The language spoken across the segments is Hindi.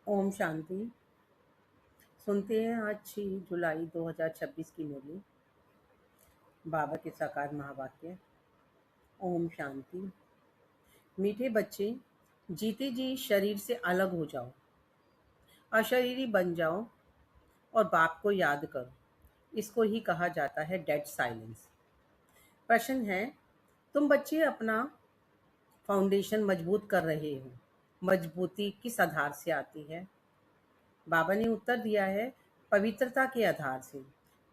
ओम शांति। सुनते हैं आज 6 जुलाई 2026 की मुरली। बाबा के साकार महावाक्य। ओम शांति। मीठे बच्चे, जीते जी शरीर से अलग हो जाओ, अशरीरी बन जाओ और बाप को याद करो। इसको ही कहा जाता है डेड साइलेंस। प्रश्न है, तुम बच्चे अपना फाउंडेशन मजबूत कर रहे हो। मजबूती किस आधार से आती है? बाबा ने उत्तर दिया है, पवित्रता के आधार से।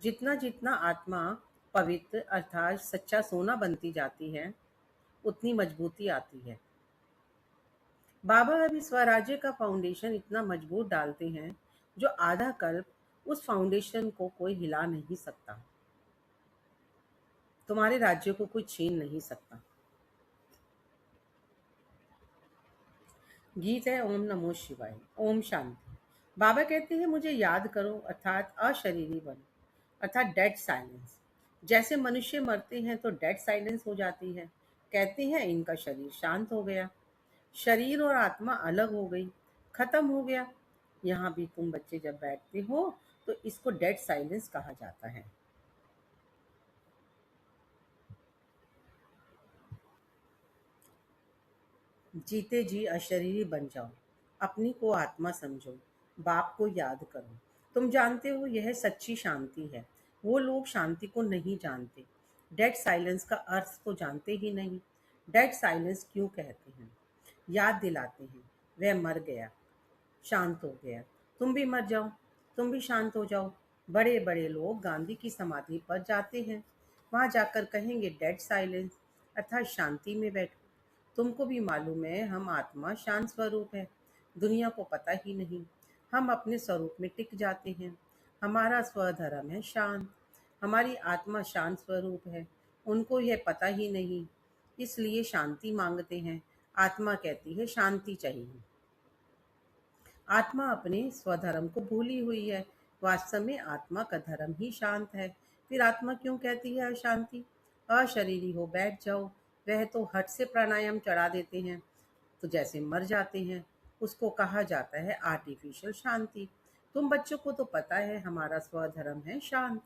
जितना जितना आत्मा पवित्र अर्थात सच्चा सोना बनती जाती है, उतनी मजबूती आती है। बाबा अभी स्वराज्य का फाउंडेशन इतना मजबूत डालते हैं, जो आधा कल्प उस फाउंडेशन को कोई हिला नहीं सकता। तुम्हारे राज्य को कोई छीन नहीं सकता। गीत है ओम नमो शिवाय। ओम शांति। बाबा कहते हैं, मुझे याद करो अर्थात अशरीरी बनो, अर्थात डेड साइलेंस। जैसे मनुष्य मरते हैं तो डेड साइलेंस हो जाती है। कहते हैं इनका शरीर शांत हो गया, शरीर और आत्मा अलग हो गई, खत्म हो गया। यहाँ भी तुम बच्चे जब बैठते हो तो इसको डेड साइलेंस कहा जाता है। जीते जी अशरीरी बन जाओ, अपनी को आत्मा समझो, बाप को याद करो। तुम जानते हो यह सच्ची शांति है। वो लोग शांति को नहीं जानते, डेड साइलेंस का अर्थ तो जानते ही नहीं। डेड साइलेंस क्यों कहते हैं? याद दिलाते हैं, वह मर गया, शांत हो गया। तुम भी मर जाओ, तुम भी शांत हो जाओ। बड़े बड़े लोग गांधी की समाधि पर जाते हैं, वहां जाकर कहेंगे डेड साइलेंस, अर्थात शांति में बैठो। तुमको भी मालूम है हम आत्मा शांत स्वरूप है, दुनिया को पता ही नहीं। हम अपने स्वरूप में टिक जाते हैं। हमारा स्वधर्म है शांत, हमारी आत्मा शांत स्वरूप है। उनको यह पता ही नहीं, इसलिए शांति मांगते हैं। आत्मा कहती है शांति चाहिए। आत्मा अपने स्वधर्म को भूली हुई है। वास्तव में आत्मा का धर्म ही शांत है। फिर आत्मा क्यों कहती है अशांति? अशरीरी हो बैठ जाओ। वह तो हट से प्राणायाम चढ़ा देते हैं तो जैसे मर जाते हैं। उसको कहा जाता है आर्टिफिशियल शांति। तुम बच्चों को तो पता है हमारा स्वधर्म है शांत।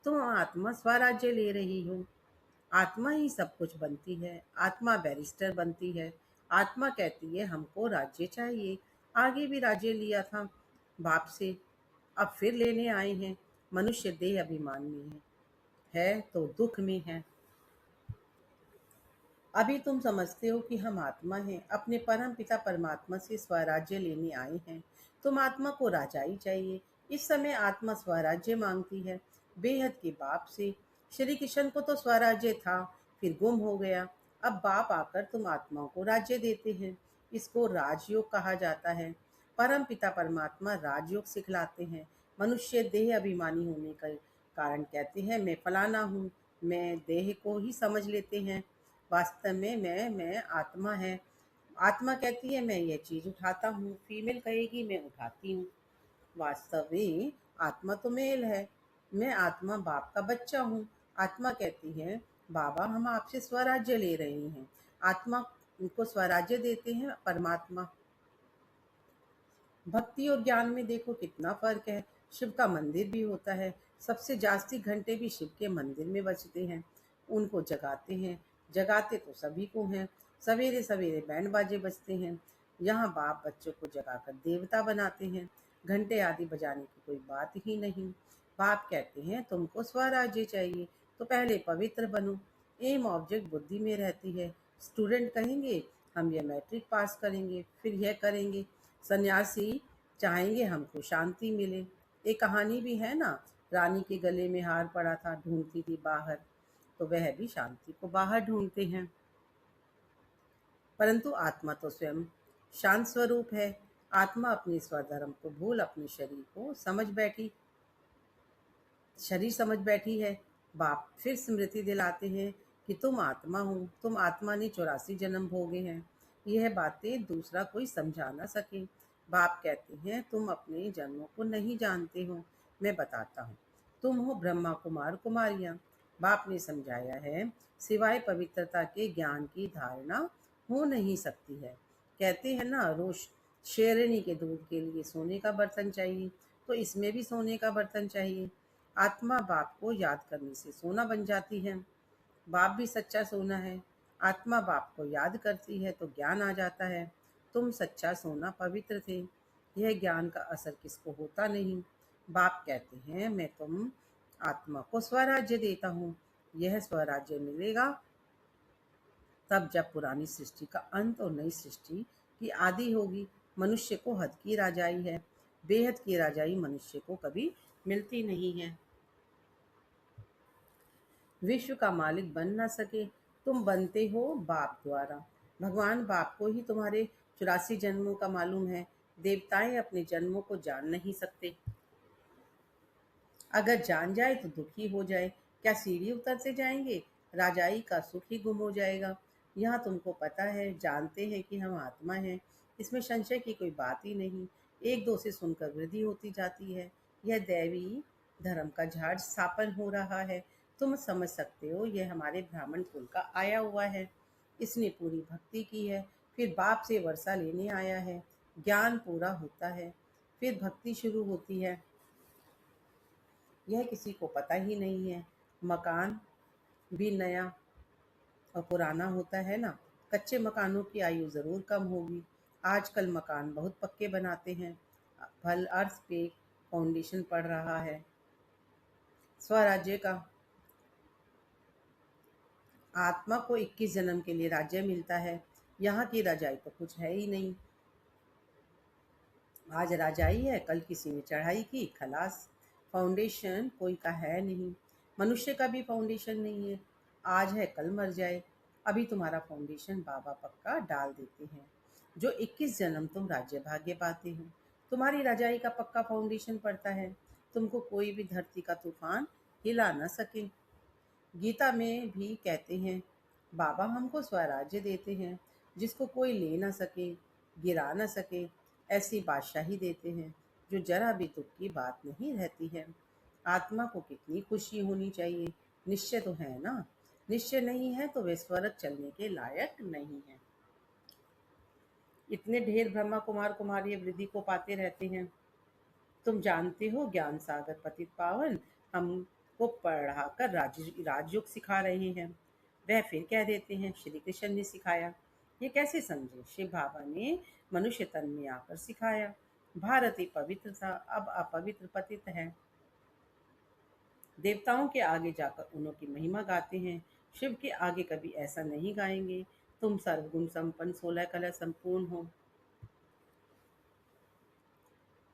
तुम आत्मा स्वराज्य ले रही हो। आत्मा ही सब कुछ बनती है। आत्मा बैरिस्टर बनती है। आत्मा कहती है हमको राज्य चाहिए। आगे भी राज्य लिया था बाप से, अब फिर लेने आए हैं। मनुष्य देह अभिमान में है तो दुख में है। अभी तुम समझते हो कि हम आत्मा हैं, अपने परम पिता परमात्मा से स्वराज्य लेने आए हैं। तुम आत्मा को राजाई चाहिए। इस समय आत्मा स्वराज्य मांगती है बेहद के बाप से। श्री कृष्ण को तो स्वराज्य था, फिर गुम हो गया। अब बाप आकर तुम आत्माओं को राज्य देते हैं। इसको राजयोग कहा जाता है। परम पिता परमात्मा राजयोग सिखलाते हैं। मनुष्य देह अभिमानी होने के कारण कहते हैं मैं फलाना हूँ। मैं देह को ही समझ लेते हैं। वास्तव में मैं आत्मा है। आत्मा कहती है मैं ये चीज उठाता हूँ, फीमेल कहेगी मैं उठाती हूँ। वास्तव में आत्मा तो मेल है। मैं आत्मा बाप का बच्चा हूँ। आत्मा कहती है बाबा हम आपसे स्वराज्य ले रहे हैं। आत्मा को स्वराज्य देते हैं परमात्मा। भक्ति और ज्ञान में देखो कितना फर्क है। शिव का मंदिर भी होता है, सबसे जास्ती घंटे भी शिव के मंदिर में बजते हैं। उनको जगाते हैं, जगाते तो सभी को हैं। सवेरे सवेरे बैंड बाजे बजते हैं। यहाँ बाप बच्चों को जगाकर देवता बनाते हैं। घंटे आदि बजाने की कोई बात ही नहीं। बाप कहते हैं तुमको स्वराज्य चाहिए तो पहले पवित्र बनो। एम ऑब्जेक्ट बुद्धि में रहती है। स्टूडेंट कहेंगे हम ये मैट्रिक पास करेंगे, फिर यह करेंगे। सन्यासी चाहेंगे हमको शांति मिले। एक कहानी भी है ना, रानी के गले में हार पड़ा था, ढूंढती थी बाहर। तो वह भी शांति को बाहर ढूंढते हैं। परंतु आत्मा तो स्वयं शांत स्वरूप है। आत्मा अपने स्वधर्म को भूल अपने शरीर को समझ बैठी, शरीर समझ बैठी है। बाप फिर स्मृति दिलाते हैं कि तुम आत्मा हो। तुम आत्मा ने 84 जन्म भोगे हैं। यह बातें दूसरा कोई समझा ना सके। बाप कहते हैं तुम अपने जन्मों को नहीं जानते हो, मैं बताता हूँ। तुम हो ब्रह्मा कुमार कुमारियां। बाप ने समझाया है सिवाय पवित्रता के ज्ञान की धारणा हो नहीं सकती है। कहते हैं ना शेरनी के दूध के लिए सोने का बर्तन चाहिए, तो इसमें भी सोने का बर्तन चाहिए। आत्मा बाप को याद करने से सोना बन जाती है। बाप भी सच्चा सोना है। आत्मा बाप को याद करती है तो ज्ञान आ जाता है। तुम सच्चा सोना पवित्र थे। यह ज्ञान का असर किसको होता नहीं। बाप कहते हैं, मैं तुम आत्मा को स्वराज्य देता हूँ। यह स्वराज्य मिलेगा तब जब पुरानी सृष्टि का अंत और नई सृष्टि की आदि होगी। मनुष्य को हद की राजाई है। बेहद की राजाई मनुष्य को कभी मिलती नहीं है। विश्व का मालिक बन ना सके, तुम बनते हो बाप द्वारा। भगवान बाप को ही तुम्हारे 84 जन्मों का मालूम है। देवताएं अपने जन्मों को जान नहीं सकते। अगर जान जाए तो दुखी हो जाए। क्या सीढ़ी उतरते जाएंगे? राजाई का सुख ही गुम हो जाएगा। यहाँ तुमको पता है, जानते हैं कि हम आत्मा हैं। इसमें संशय की कोई बात ही नहीं। एक दो से सुनकर वृद्धि होती जाती है। यह दैवी धर्म का झाड़ स्थापन हो रहा है। तुम समझ सकते हो, यह हमारे ब्राह्मण कुल का आया हुआ है। इसने पूरी भक्ति की है, फिर बाप से वर्षा लेने आया है। ज्ञान पूरा होता है, फिर भक्ति शुरू होती है। यह किसी को पता ही नहीं है। मकान भी नया और पुराना होता है ना। कच्चे मकानों की आयु जरूर कम होगी। आजकल मकान बहुत पक्के बनाते हैं। फल अर्थ पे फाउंडेशन पड़ रहा है। स्वराज्य का आत्मा को 21 जन्म के लिए राज्य मिलता है। यहाँ की रजाई तो कुछ है ही नहीं। आज राजाई है, कल किसी ने चढ़ाई की, खलास। फाउंडेशन कोई का है नहीं। मनुष्य का भी फाउंडेशन नहीं है। आज है, कल मर जाए। अभी तुम्हारा फाउंडेशन बाबा पक्का डाल देते हैं। जो 21 जन्म तुम राज्य भाग्य पाते हो, तुम्हारी राजाई का पक्का फाउंडेशन पड़ता है। तुमको कोई भी धरती का तूफान हिला न सके। गीता में भी कहते हैं, बाबा हमको स्वराज्य देते हैं, जिसको कोई ले ना सके, गिरा ना सके। ऐसी बादशाही देते हैं जो जरा भी दुख की बात नहीं रहती है। आत्मा को कितनी खुशी होनी चाहिए। निश्चय तो है ना। निश्चय नहीं है तो वे स्वर्ग चलने के लायक नहीं है। इतने ढेर ब्रह्मा कुमार कुमारी वृद्धि को पाते रहते हैं। तुम जानते हो, ज्ञान सागर पतित पावन हमको पढ़ाकर राजयोग सिखा रहे हैं। वह फिर कह देते हैं, श्री कृष्ण ने सिखाया। ये कैसे समझे? शिव बाबा ने मनुष्य तन में आकर सिखाया। भारत एक पवित्र था, अब अपवित्र पतित है। देवताओं के आगे जाकर उन्हों की महिमा गाते हैं। शिव के आगे कभी ऐसा नहीं गाएंगे। तुम सर्वगुण संपन्न 16 कला संपूर्ण हो।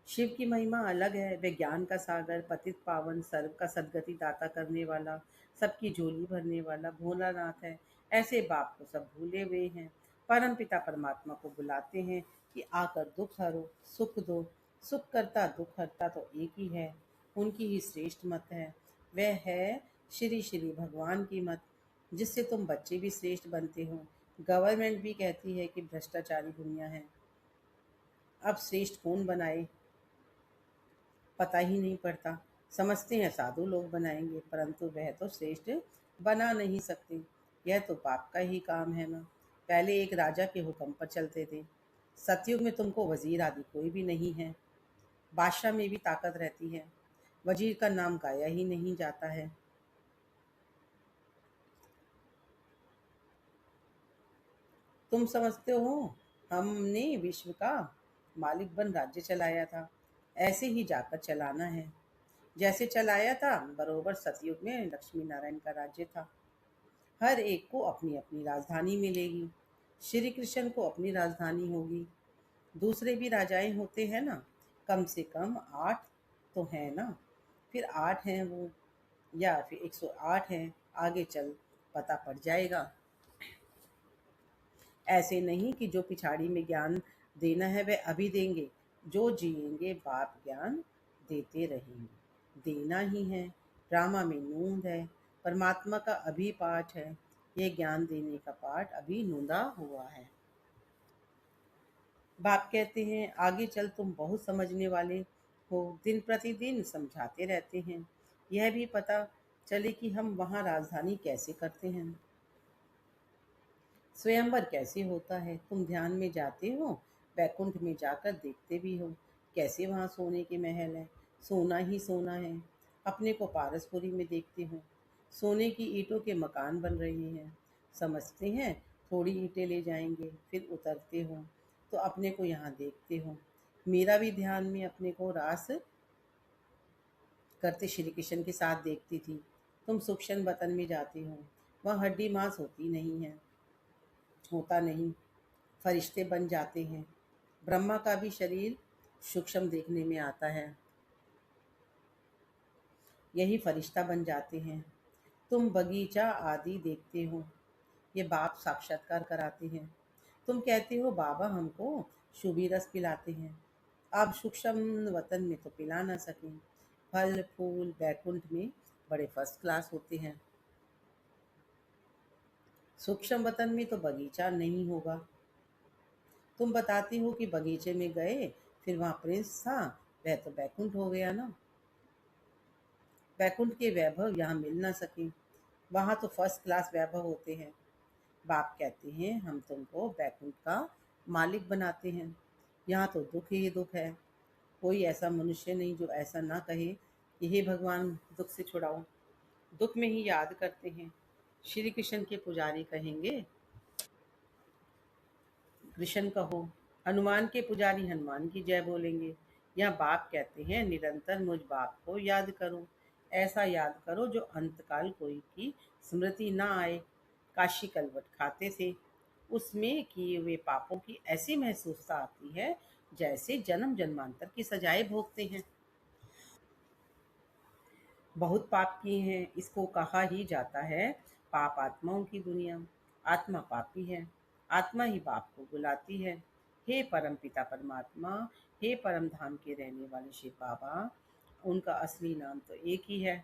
शिव की महिमा अलग है। वे ज्ञान का सागर, पतित पावन, सर्व का सदगति दाता करने वाला, सबकी झोली भरने वाला भोलानाथ है। ऐसे बाप को सब भूले हुए हैं। परम पिता परमात्मा को बुलाते हैं कि आकर दुख हरो, सुख दो। सुख करता दुख हरता तो एक ही है। उनकी ही श्रेष्ठ मत है। वह है श्री श्री भगवान की मत, जिससे तुम बच्चे भी श्रेष्ठ बनते हो। गवर्नमेंट भी कहती है कि भ्रष्टाचारी दुनिया है। अब श्रेष्ठ कौन बनाए, पता ही नहीं पड़ता। समझते हैं साधु लोग बनाएंगे, परंतु वह तो श्रेष्ठ बना नहीं सकते। यह तो पाप का ही काम है ना। पहले एक राजा के हुक्म पर चलते थे। सतयुग में तुमको वजीर आदि कोई भी नहीं है। बादशाह में भी ताकत रहती है। वजीर का नाम गाया ही नहीं जाता है। तुम समझते हो हमने विश्व का मालिक बन राज्य चलाया था, ऐसे ही जाकर चलाना है। जैसे चलाया था, बरोबर सतयुग में लक्ष्मी नारायण का राज्य था। हर एक को अपनी अपनी राजधानी मिलेगी। श्री कृष्ण को अपनी राजधानी होगी। दूसरे भी राजाएं होते हैं ना। कम से कम 8 तो है ना। फिर 8 हैं वो, या फिर 108 हैं। आगे चल पता पड़ जाएगा। ऐसे नहीं कि जो पिछाड़ी में ज्ञान देना है वह अभी देंगे। जो जिएंगे बाप ज्ञान देते रहेंगे। देना ही है। ड्रामा में नूंद है। परमात्मा का अभी पाठ है। ये ज्ञान देने का पाठ अभी नूंदा हुआ है। बाप कहते हैं, आगे चल तुम बहुत समझने वाले हो। दिन प्रतिदिन समझाते रहते हैं। यह भी पता चले कि हम वहाँ राजधानी कैसे करते हैं। स्वयंवर कैसे होता है, तुम ध्यान में जाते हो। बैकुंठ में जाकर देखते भी हो कैसे वहाँ सोने के महल हैं, सोना ही सोना है। अपने को पारसपुरी में देखते हो, सोने की ईंटों के मकान बन रहे हैं। समझते हैं थोड़ी ईंटें ले जाएंगे, फिर उतरते हो तो अपने को यहाँ देखते हो। मेरा भी ध्यान में अपने को रास करते श्री कृष्ण के साथ देखती थी। तुम सूक्ष्म वतन में जाती हो, वहाँ हड्डी मांस होता नहीं, फरिश्ते बन जाते हैं। ब्रह्मा का भी शरीर सूक्ष्म देखने में आता है, यही फरिश्ता बन जाते हैं। तुम बगीचा आदि देखते हो, ये बाप साक्षात्कार कराते हैं। तुम कहते हो बाबा हमको शुभी रस पिलाते हैं, अब सूक्ष्म वतन में तो पिला ना सकें। फल फूल बैकुंठ में बड़े फर्स्ट क्लास होते हैं, सूक्ष्म वतन में तो बगीचा नहीं होगा। तुम बताती हो कि बगीचे में गए, फिर वहां प्रिंस था, वह तो बैकुंठ हो गया ना। बैकुंठ के वैभव यहाँ मिल ना सके, वहां तो फर्स्ट क्लास वैभव होते हैं। बाप कहते हैं हम तुमको बैकुंठ का मालिक बनाते हैं, यहाँ तो दुख ही दुख है। कोई ऐसा मनुष्य नहीं जो ऐसा ना कहे कि हे भगवान दुख से छुड़ाओ। दुख में ही याद करते हैं। श्री कृष्ण के पुजारी कहेंगे कृष्ण कहो, हनुमान के पुजारी हनुमान की जय बोलेंगे। यहाँ बाप कहते हैं निरंतर मुझ बाप को याद करो, ऐसा याद करो जो अंतकाल कोई की स्मृति ना आए। काशी कलवट खाते थे, उसमें किए हुए पापों की ऐसी महसूसता आती है जैसे जन्म जन्मांतर की सजाएं भोगते हैं। बहुत पाप किए हैं, इसको कहा ही जाता है पाप आत्माओं की दुनिया। आत्मा पापी है, आत्मा ही बाप को बुलाती है। हे परम पिता परमात्मा, हे परम धाम के रहने वाले शिव बाबा, उनका असली नाम तो एक ही है,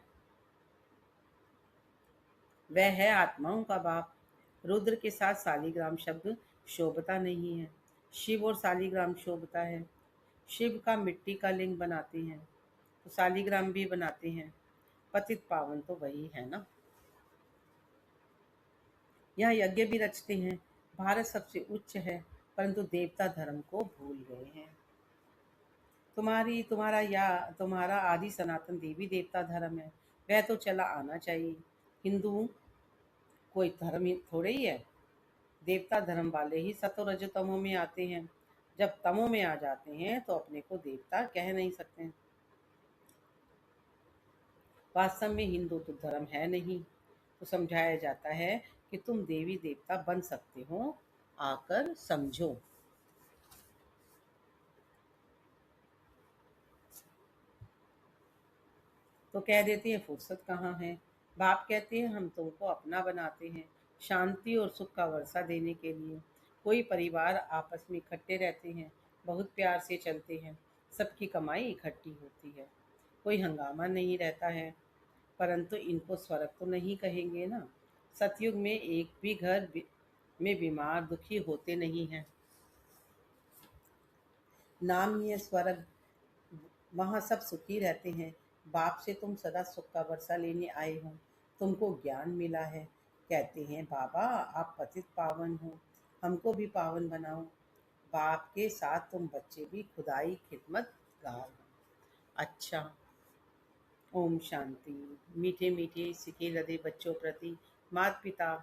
वह है आत्माओं का बाप। रुद्र के साथ सालीग्राम शब्द शोभता नहीं है, शिव और सालीग्राम शोभता है। शिव का मिट्टी का लिंग बनाते हैं तो सालीग्राम भी बनाते हैं, पतित पावन तो वही है ना। यहाँ यज्ञ भी रचते हैं। भारत सबसे उच्च है, परंतु देवता धर्म को भूल गए हैं। तुम्हारा आदि सनातन देवी देवता धर्म है, वह तो चला आना चाहिए। हिंदू कोई धर्म ही थोड़े ही है। देवता धर्म वाले ही सतो रजो तमो में आते हैं, जब तमो में आ जाते हैं तो अपने को देवता कह नहीं सकते हैं। वास्तव में हिंदू तो धर्म है नहीं, तो समझाया जाता है कि तुम देवी देवता बन सकते हो, आकर समझो। तो कह देते हैं फुर्सत कहाँ है। बाप कहते हैं हम तुमको अपना बनाते हैं, शांति और सुख का वर्षा देने के लिए। कोई परिवार आपस में इकट्ठे रहते हैं, बहुत प्यार से चलते हैं, सबकी कमाई इकट्ठी होती है, कोई हंगामा नहीं रहता है। परंतु इनको स्वर्ग तो नहीं कहेंगे ना। सतयुग में एक भी में बीमार दुखी होते नहीं हैं। नाम ही है स्वर्ग, वहाँ सब सुखी रहते हैं। बाप से तुम सदा सुख का वर्षा लेने आए हो, तुमको ज्ञान मिला है। कहते हैं बाबा आप पतित पावन हो, हमको भी पावन बनाओ। बाप के साथ तुम बच्चे भी खुदाई खिदमतगार हो। अच्छा, ओम शांति। मीठे मीठे सिके लदे बच्चों प्रति माता पिता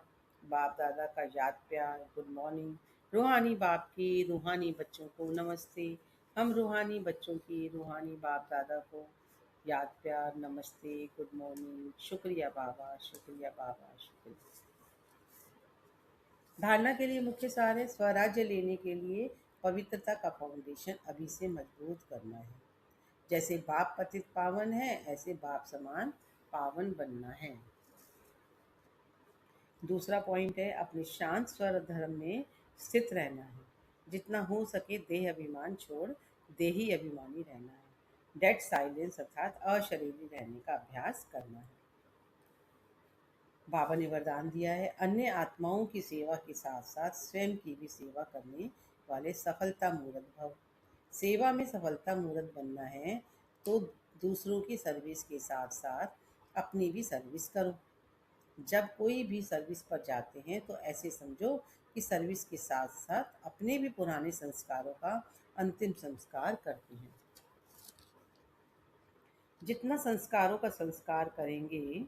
बाप दादा का याद प्यार, गुड मॉर्निंग। रूहानी बाप की रूहानी बच्चों को नमस्ते। हम रूहानी बच्चों की रूहानी बाप दादा को याद प्यार, नमस्ते, गुड मॉर्निंग, शुक्रिया बाबा, शुक्रिया बाबा, शुक्रिया। धारणा के लिए मुख्य सार है, स्वराज्य लेने के लिए पवित्रता का फाउंडेशन अभी से मजबूत करना है। जैसे बाप पतित पावन है, ऐसे बाप समान पावन बनना है। दूसरा पॉइंट है अपने शांत स्वर धर्म में स्थित रहना है। जितना हो सके देह अभिमान छोड़ देही अभिमानी रहना है। डेड साइलेंस अर्थात अशरीरी रहने का अभ्यास करना है। बाबा ने वरदान दिया है अन्य आत्माओं की सेवा के साथ साथ स्वयं की भी सेवा करने वाले सफलता मूर्त भव। सेवा में सफलता मूर्त बनना है तो दूसरों की सर्विस के साथ साथ अपनी भी सर्विस करो। जब कोई भी सर्विस पर जाते हैं तो ऐसे समझो की सर्विस के साथ साथ अपने भी पुराने संस्कारों का अंतिम संस्कार करते हैं। जितना संस्कारों का संस्कार करेंगे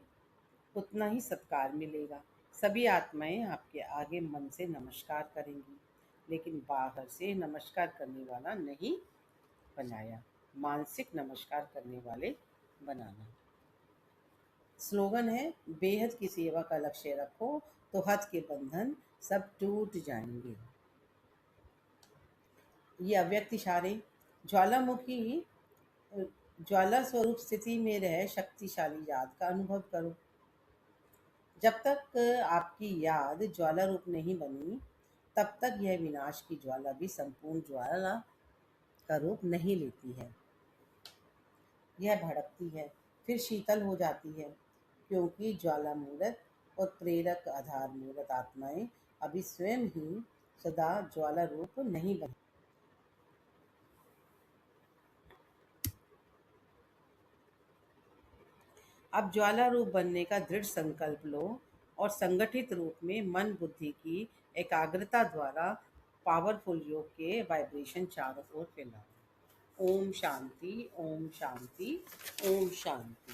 उतना ही सत्कार मिलेगा। सभी आत्माएं आपके आगे मन से नमस्कार करेंगी, लेकिन बाहर से नमस्कार करने वाला नहीं बनाया, मानसिक नमस्कार करने वाले बनाना। स्लोगन है, बेहद की सेवा का लक्ष्य रखो तो हद के बंधन सब टूट जाएंगे। ये अव्यक्त इशारे, ज्वालामुखी ज्वाला स्वरूप स्थिति में रह शक्तिशाली याद का अनुभव करो। जब तक आपकी याद ज्वाला रूप नहीं बनी, तब तक यह विनाश की ज्वाला भी संपूर्ण ज्वाला का रूप नहीं लेती है। यह भड़कती है, फिर शीतल हो जाती है, क्योंकि ज्वाला मूर्त और प्रेरक आधार मूर्त आत्माएं अभी स्वयं ही सदा ज्वाला रूप नहीं बनी। अब ज्वाला रूप बनने का दृढ़ संकल्प लो और संगठित रूप में मन बुद्धि की एकाग्रता द्वारा पावरफुल योग के वाइब्रेशन चारों ओर फैलाओ। ओम शांति, ओम शांति, ओम शांति।